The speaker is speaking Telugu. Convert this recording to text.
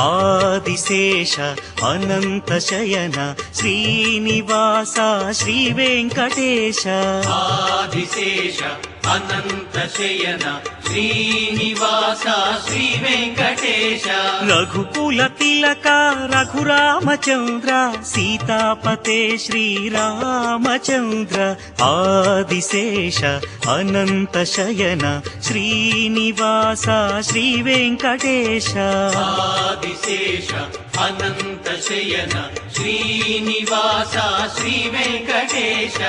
ఆదిశేష అనంత శయన శ్రీనివాస శ్రీ వెంకటేశ ఆదిశేష అనంత శయన శ్రీనివాస శ్రీ వెంకటేశ రఘుకుల తిలక రఘురామచంద్ర సీతాపతే శ్రీరామచంద్ర ఆదిశేష అనంత శయన శ్రీనివాస శ్రీ వెంకటేశ ఆదిశేష అనంత శయన శ్రీనివాస శ్రీ వెంకటేశ